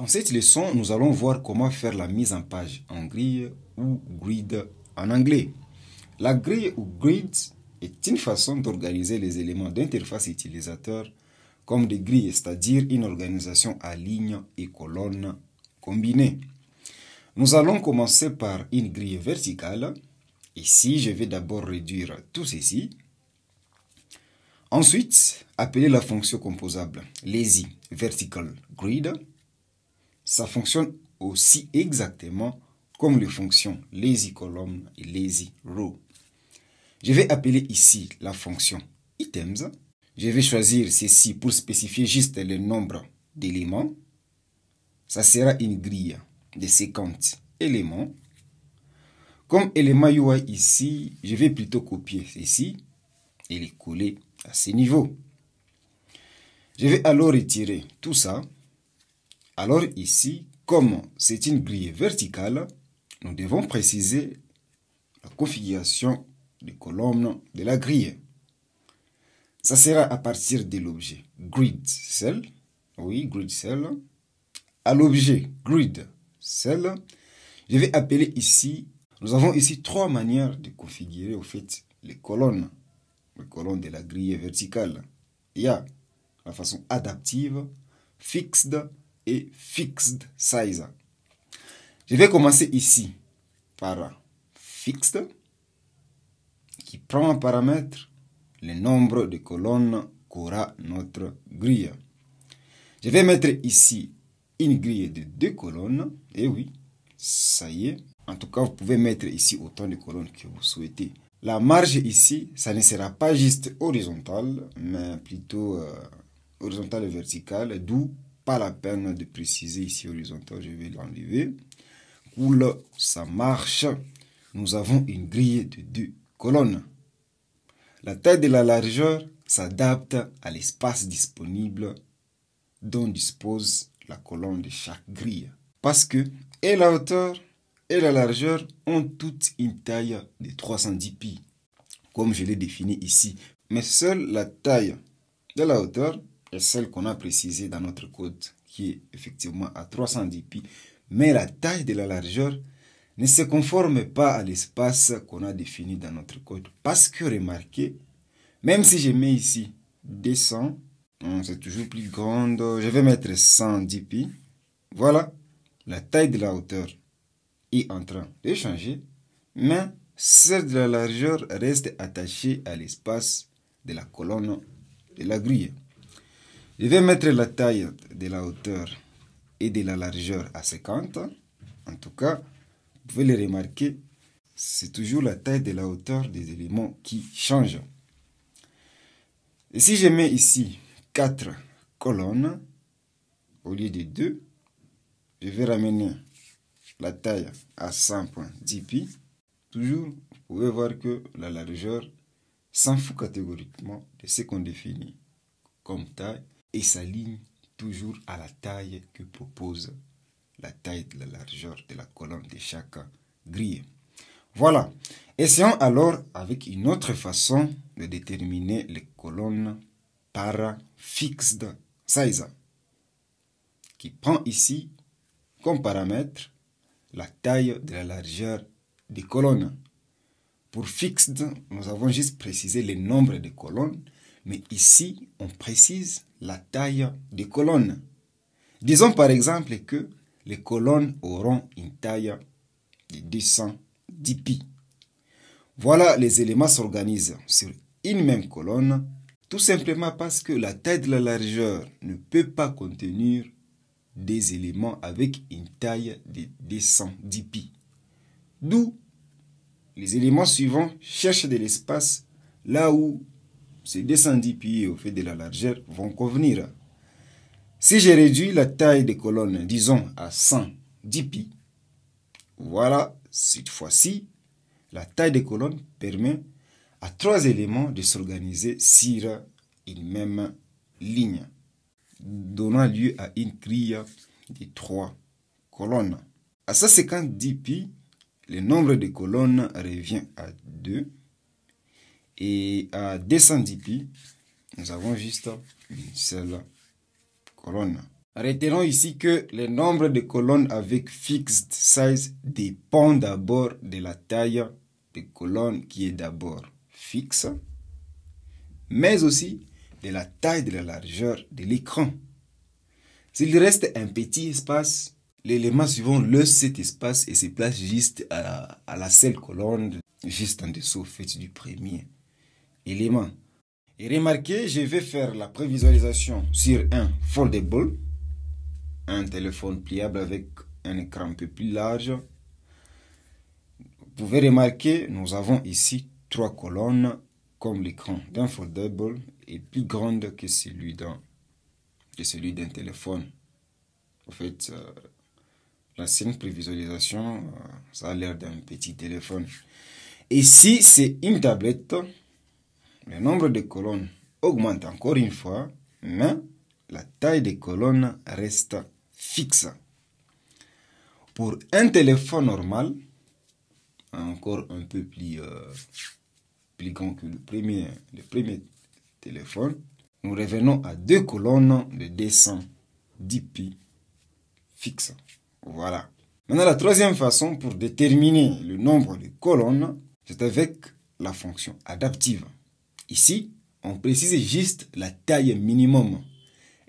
Dans cette leçon, nous allons voir comment faire la mise en page en grille ou grid en anglais. La grille ou grid est une façon d'organiser les éléments d'interface utilisateur comme des grilles, c'est-à-dire une organisation à lignes et colonnes combinées. Nous allons commencer par une grille verticale. Ici, je vais d'abord réduire tout ceci. Ensuite, appeler la fonction composable lazy vertical grid. Ça fonctionne aussi exactement comme les fonctions lazy column et lazy row. Je vais appeler ici la fonction items. Je vais choisir ceci pour spécifier juste le nombre d'éléments. Ça sera une grille de 50 éléments. Comme élément UI ici, je vais plutôt copier ceci et les coller à ce niveau. Je vais alors retirer tout ça. Alors ici, comme c'est une grille verticale, nous devons préciser la configuration des colonnes de la grille. Ça sera à partir de l'objet grid cell, oui, grid cell, à l'objet grid cell. Je vais appeler ici, nous avons ici trois manières de configurer au fait les colonnes de la grille verticale. Il y a la façon adaptive, fixed et fixed size. Je vais commencer ici par fixed qui prend en paramètre le nombre de colonnes qu'aura notre grille. Je vais mettre ici une grille de 2 colonnes. Et oui, ça y est. En tout cas, vous pouvez mettre ici autant de colonnes que vous souhaitez. La marge ici, ça ne sera pas juste horizontale, mais plutôt horizontale et verticale, d'où pas la peine de préciser ici horizontale, je vais l'enlever. Cool, ça marche. Nous avons une grille de 2 colonnes. La taille de la largeur s'adapte à l'espace disponible dont dispose la colonne de chaque grille. Parce que et la hauteur et la largeur ont toutes une taille de 310 pi, comme je l'ai défini ici. Mais seule la taille de la hauteur est celle qu'on a précisée dans notre code, qui est effectivement à 310 pi. Mais la taille de la largeur ne se conforme pas à l'espace qu'on a défini dans notre code. Parce que remarquez, même si je mets ici 200, c'est toujours plus grande, je vais mettre 110 pi. Voilà, la taille de la hauteur est en train de changer, mais celle de la largeur reste attachée à l'espace de la colonne de la grille. Je vais mettre la taille de la hauteur et de la largeur à 50. En tout cas, vous pouvez le remarquer, c'est toujours la taille de la hauteur des éléments qui change. Et si je mets ici 4 colonnes au lieu de 2, je vais ramener la taille à 100.10 pi. Toujours, vous pouvez voir que la largeur s'en fout catégoriquement de ce qu'on définit comme taille et s'aligne toujours à la taille que propose la taille de la largeur de la colonne de chaque grille. Voilà. Essayons alors avec une autre façon de déterminer les colonnes par fixed size, qui prend ici comme paramètre la taille de la largeur des colonnes. Pour fixed, nous avons juste précisé le nombre de colonnes, mais ici, on précise la taille des colonnes. Disons par exemple que les colonnes auront une taille de 210 pi. Voilà, les éléments s'organisent sur une même colonne, tout simplement parce que la taille de la largeur ne peut pas contenir des éléments avec une taille de 210 pi. D'où les éléments suivants cherchent de l'espace là où ces 210 pi au fait de la largeur vont convenir. Si je réduis la taille des colonnes, disons à 110 pi, voilà, cette fois-ci, la taille des colonnes permet à 3 éléments de s'organiser sur une même ligne, donnant lieu à une grille de 3 colonnes. À 150 pi, le nombre de colonnes revient à 2. Et à 210 pi, nous avons juste une seule colonne. Retenons ici que le nombre de colonnes avec fixed size dépend d'abord de la taille de colonne qui est d'abord fixe, mais aussi de la taille de la largeur de l'écran. S'il reste un petit espace, l'élément suivant laisse cet espace et se place juste à la seule colonne, juste en dessous fait, du premier élément. Et remarquez, je vais faire la prévisualisation sur un foldable, un téléphone pliable avec un écran un peu plus large. Vous pouvez remarquer, nous avons ici 3 colonnes, comme l'écran d'un foldable est plus grande que celui d'un téléphone. En fait, l'ancienne prévisualisation, ça a l'air d'un petit téléphone. Et si c'est une tablette, le nombre de colonnes augmente encore une fois, mais la taille des colonnes reste fixe. Pour un téléphone normal, encore un peu plus grand que le premier téléphone, nous revenons à 2 colonnes de 210 pi fixes. Voilà. Maintenant, la troisième façon pour déterminer le nombre de colonnes, c'est avec la fonction adaptive. Ici, on précise juste la taille minimum.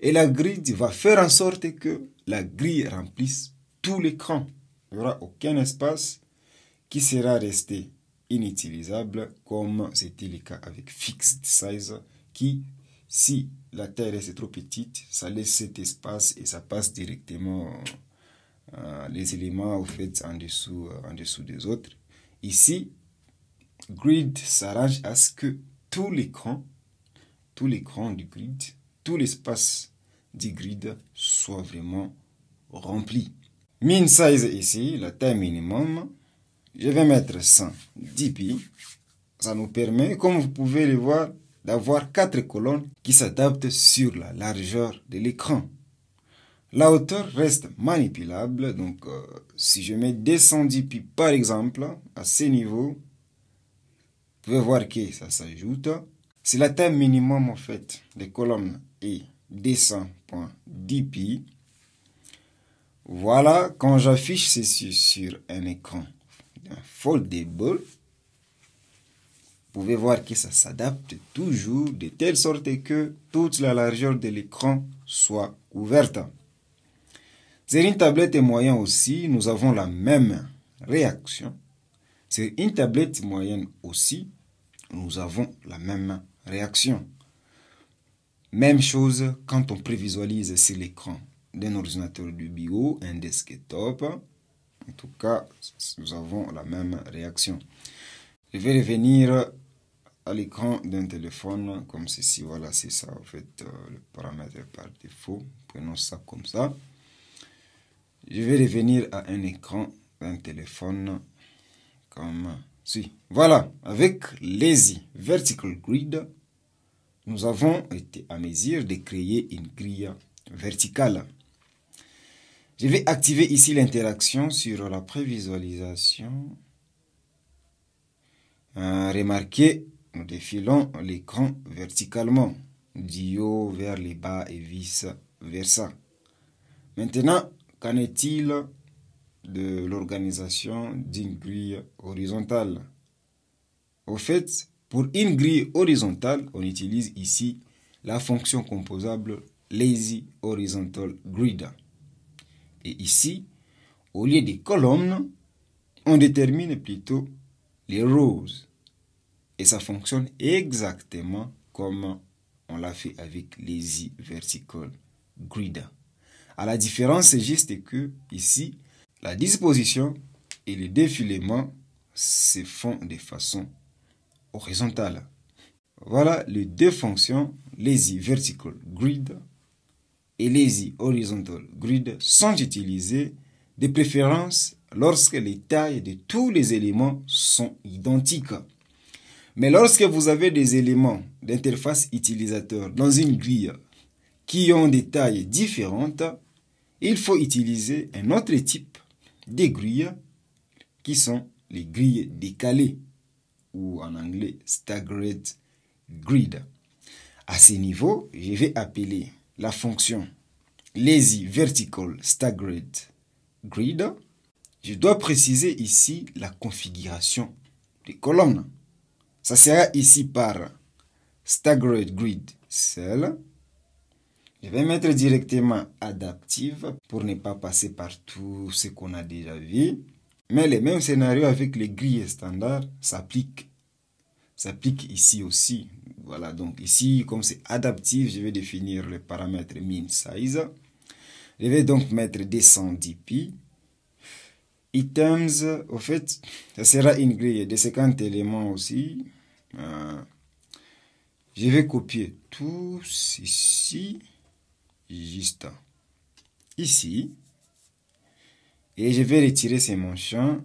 Et la grille va faire en sorte que la grille remplisse tout l'écran. Il n'y aura aucun espace qui sera resté inutilisable comme c'était le cas avec fixed size qui, si la taille reste trop petite, ça laisse cet espace et ça passe directement les éléments au fait en dessous des autres. Ici, grid s'arrange à ce que tout l'écran du grid, tout l'espace du grid soit vraiment rempli. Min size ici, la taille minimum, je vais mettre 110 pi. Ça nous permet, comme vous pouvez le voir, d'avoir 4 colonnes qui s'adaptent sur la largeur de l'écran. La hauteur reste manipulable, donc si je mets 210 pi par exemple, à ce niveau, vous pouvez voir que ça s'ajoute. Si la taille minimum en fait des colonnes est 200.10 pi, voilà, quand j'affiche ceci sur un écran foldable, vous pouvez voir que ça s'adapte toujours de telle sorte que toute la largeur de l'écran soit couverte. Sur une tablette moyenne aussi, nous avons la même réaction. Sur une tablette moyenne aussi, nous avons la même réaction. Même chose quand on prévisualise sur l'écran d'un ordinateur de bureau, un desktop. En tout cas, nous avons la même réaction. Je vais revenir à l'écran d'un téléphone comme ceci. Voilà, c'est ça en fait le paramètre par défaut. Prenons ça comme ça. Je vais revenir à un écran d'un téléphone comme ceci. Voilà, avec Lazy Vertical Grid, nous avons été à mesure de créer une grille verticale. Je vais activer ici l'interaction sur la prévisualisation. Remarquez, nous défilons l'écran verticalement, du haut vers le bas et vice versa. Maintenant, qu'en est-il de l'organisation d'une grille horizontale? Au fait, pour une grille horizontale, on utilise ici la fonction composable Lazy Horizontal Grid. Et ici, au lieu des colonnes, on détermine plutôt les rows. Et ça fonctionne exactement comme on l'a fait avec Lazy Vertical Grid. À la différence, c'est juste que ici, la disposition et le défilement se font de façon horizontale. Voilà les deux fonctions, Lazy Vertical Grid et Lazy Horizontal Grid sont utilisées de préférence lorsque les tailles de tous les éléments sont identiques. Mais lorsque vous avez des éléments d'interface utilisateur dans une grille qui ont des tailles différentes, il faut utiliser un autre type de grilles qui sont les grilles décalées ou en anglais staggered grid. À ce niveau, je vais appeler la fonction lazy vertical staggered grid, je dois préciser ici la configuration des colonnes. Ça sera ici par staggered grid cell. Je vais mettre directement adaptive pour ne pas passer par tout ce qu'on a déjà vu. Mais les mêmes scénarios avec les grilles standards s'appliquent ici aussi. Voilà, donc ici, comme c'est adaptif, je vais définir le paramètre min size. Je vais donc mettre 210 items. Au fait, ça sera une grille de 50 éléments aussi. Je vais copier tous ici, juste ici. Et je vais retirer ces mentions.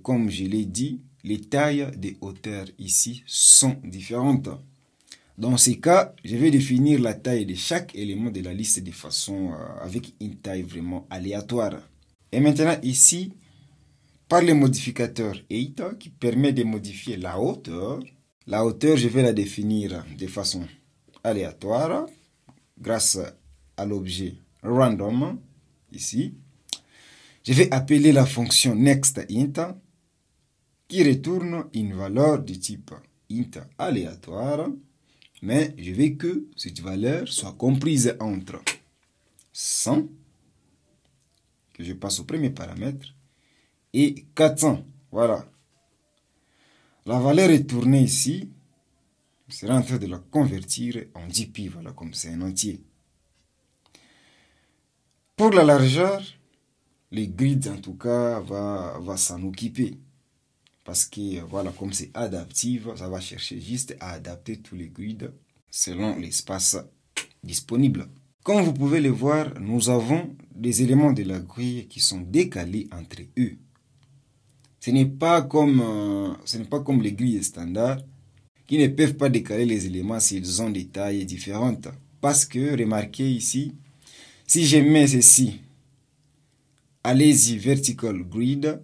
Comme je l'ai dit, les tailles des hauteurs ici sont différentes. Dans ces cas, je vais définir la taille de chaque élément de la liste de façon avec une taille vraiment aléatoire. Et maintenant ici, par le modificateur height qui permet de modifier la hauteur, je vais la définir de façon aléatoire grâce à l'objet random ici. Je vais appeler la fonction nextInt qui retourne une valeur de type int aléatoire, mais je veux que cette valeur soit comprise entre 100, que je passe au premier paramètre, et 400. Voilà. La valeur retournée ici, je serai en train de la convertir en dpi, voilà, comme c'est un entier. Pour la largeur, les grids en tout cas va s'en occuper. Parce que voilà, comme c'est adaptif, ça va chercher juste à adapter tous les grids selon l'espace disponible. Comme vous pouvez le voir, nous avons des éléments de la grille qui sont décalés entre eux. Ce n'est pas comme les grilles standards qui ne peuvent pas décaler les éléments s'ils ont des tailles différentes. Parce que, remarquez ici, si je mets ceci à lazy vertical grid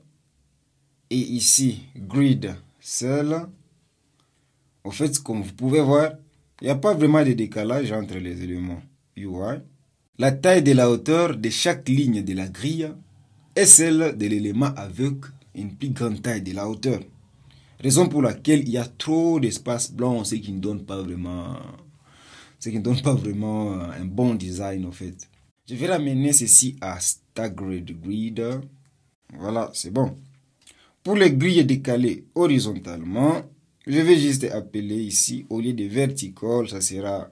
et ici grid cell, au fait, comme vous pouvez voir, il n'y a pas vraiment de décalage entre les éléments UI. La taille de la hauteur de chaque ligne de la grille est celle de l'élément avec une plus grande taille de la hauteur. Raison pour laquelle il y a trop d'espace blanc, ce qui ne donne pas vraiment un bon design en fait. Je vais ramener ceci à staggered grid. Voilà, c'est bon. Pour les grilles décalées horizontalement, je vais juste appeler ici, au lieu de vertical, ça sera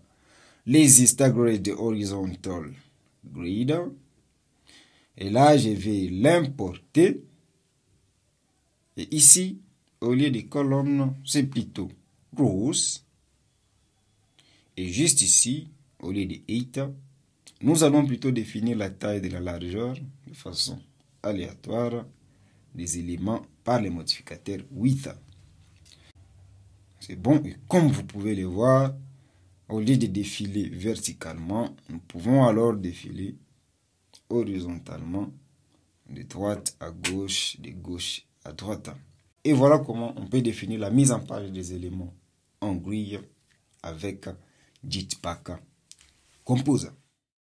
lazy staggered horizontal grid. Et là, je vais l'importer. Et ici, au lieu de colonnes, c'est plutôt rows. Et juste ici, au lieu de height, nous allons plutôt définir la taille de la largeur de façon aléatoire des éléments par le modificateur width. C'est bon, et comme vous pouvez le voir, au lieu de défiler verticalement, nous pouvons alors défiler horizontalement de droite à gauche, de gauche à droite. Et voilà comment on peut définir la mise en page des éléments en grille avec Jetpack Compose.